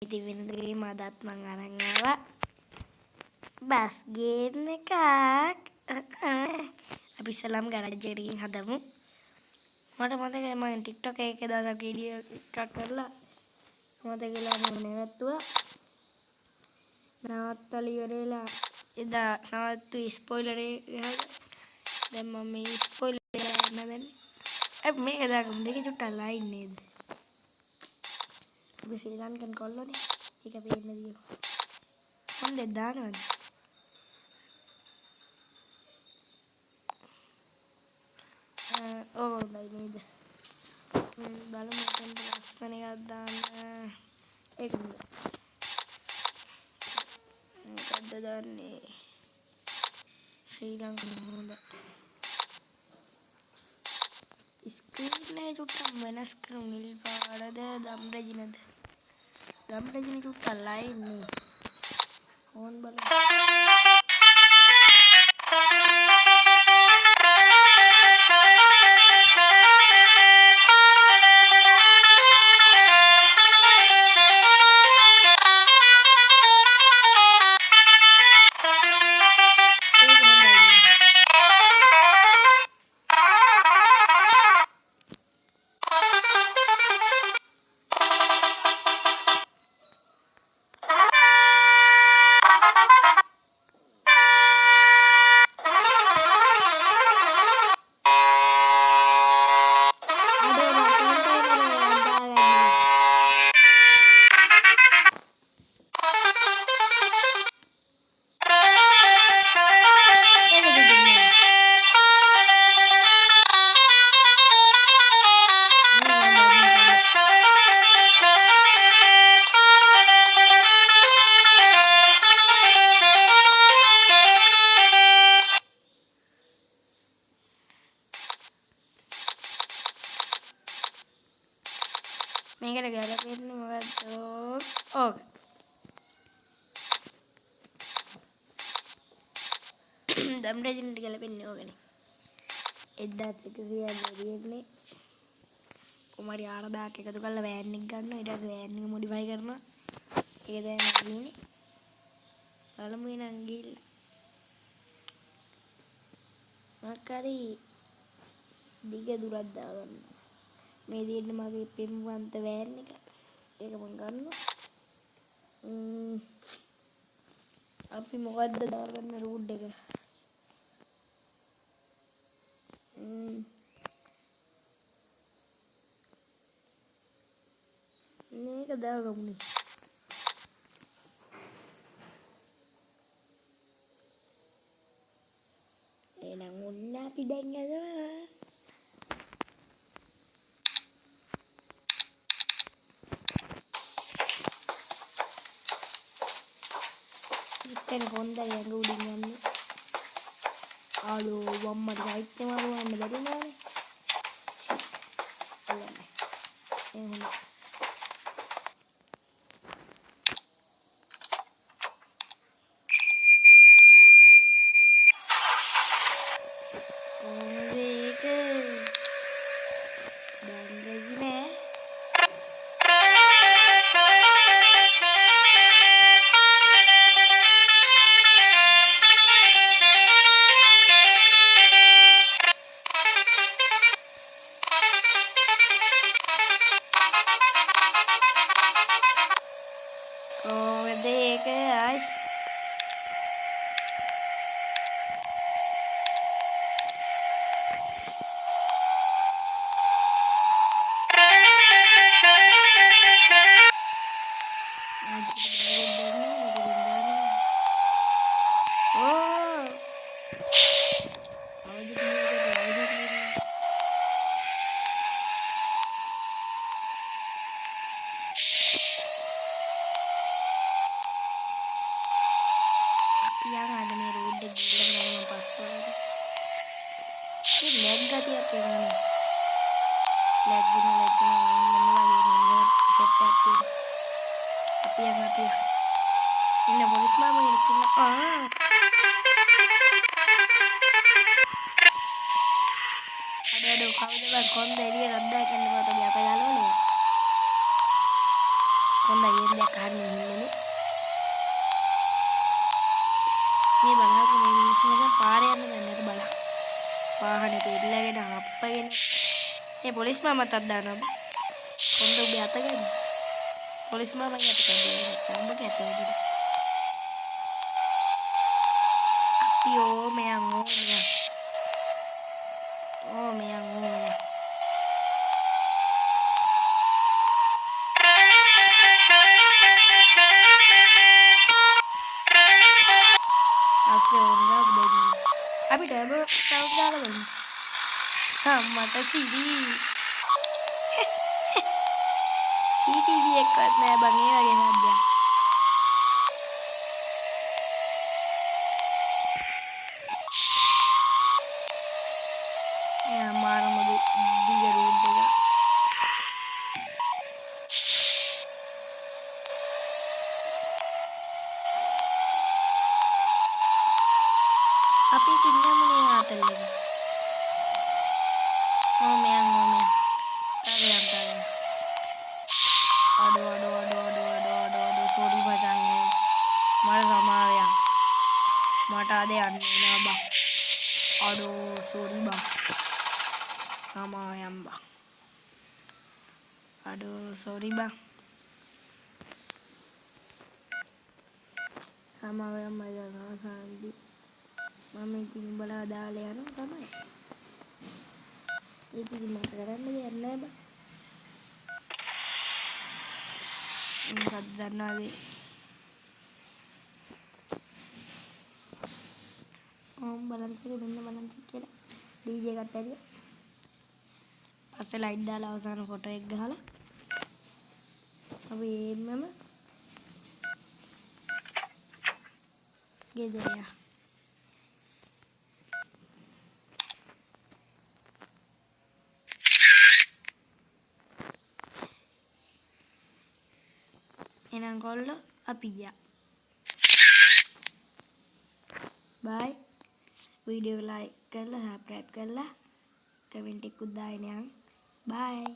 ඉතින් වෙනදගේ මදත් මං අරන් ආවා බස් ගේම් එකක්. අපි ඉස්සෙල්ලාම ගරේජ් එකට ගිහින් හදමු. මට මතකයි මම TikTok එකේ දාලා වීඩියෝ එකක් කරලා මතකලා මම නැවතුවා. නවත්තලා ඉවරලා එදා නවත්තු ස්පොයිලර් එක දැන් මම මේ ස්පොයිලර් එක නදන්නේ. අපි මේක දාගමු දෙකේ චුට්ටක් ලයින් නේද? ඔබ ශ්‍රී ලංකන් කොල්ලෝනේ. ඒක පේන්න දියෝ. හොඳේ දානවද? ඕයි නේද? බලමු එතනට ලස්සන එකක් දාන්න. ඒක මොකද්ද දාන්නේ? ශ්‍රී ලංකන් හොඳ. ස්ක්‍රීන් එක චුට්ටක් වෙනස් කරමු. නිල් පාටද දම් රෙජිනද? දම් රෙජින චුට්ටක් ලයින් නේ. ඕන් බලමු. මේකට ගැලපෙන්නේ මොකද්ද? ඕක. දම් රෙජිනට ගැලපෙන්නේ ඕකනේ. 1100 දෙන්නේ. කොමාරි 4000ක් එකතු කරලා වෑන් එක ගන්නවා. ඊට පස්සේ වෑන් එක මොඩිෆයි කරනවා. ඒක තමයි තියෙන්නේ. බලමු එනං ගිහිල්ලා. මොකක්hari දිග දුරක් දාගන්න. මේ දෙන්න මගේ පෙම්වන්ත වෑන් එක. ඒක මම ගන්නවා. අපි මොකද්ද දාගන්න රූට් එක? මේක දාගමුනේ. එහෙනම් ඔන්න අපි දැන් යනවා. ඉතින් හොඳයි ඇඟ උඩින් යන්නේ. ආලෝ වම්මට සයිට් එක මාරුවන්න බැරි නෑනේ. ෂිට්. අල්ලන්න. එහෙනම් yang ada nih udah gila dengan password. Ini lag gatiyak kayak gini. Lag gini orang lagi mana setup ini. Tapi ya. Ini polis mama ini kena. Aduh kau udah konda dia rendah kan waktu dia apa ya lo nih. Konda dia ගහන්න හින්නේ මේ බලහකො මේ මිනිස්සු දැන් පාරේ යන්න දැන් නැත බලහ වාහනේ පෙරලගෙන හප්පගෙන මේ පොලිස් මාමත් අද්දානවා කොන්ද උගේ අත ගන්න පොලිස් මාමගේ අත ගන්න උඹගේ අත ගන්න අපියෝ මෙයන් අස්සේ ඕන්දා දෙන්න අපිට සවුත් දාලා බලමු මට CCTV එකවත් නෑ බං ඒ වගේ සද්දයක් මාරම දිග රූට් එක අපි කින්නමුනේ ආතල්ලේ මෙයන් අඩෝ සෝරි මචං මට සමාවයක් මට අද යන්න වෙනවා බං අඩෝ සෝරි බං සමාවයන් බං අඩෝ සෝරි බං සමාවයන් මම සාන්දි මම ඉතින් උඹලා දාලා යනවා තමයි ඉතින් මට කරන්න දෙයක් නෑ බං මොකක්ද දන්නවද බලන්ස් එක මෙන්න බලන්ස් එක කියලා DJ එකට ඇරියා පස්සේ ලයිට් දාලා අවසාන ෆොටෝ එක ගහලා අපි එන්නම ගෙදර යනවා එහෙනම් කොල්ලෝ අපි ගියා බයි වීඩියෝ එක ලයික් කරලා සබ්ස්ක්‍රයිබ් කරලා කමෙන්ට් එකක් දාගෙන යන්න බයි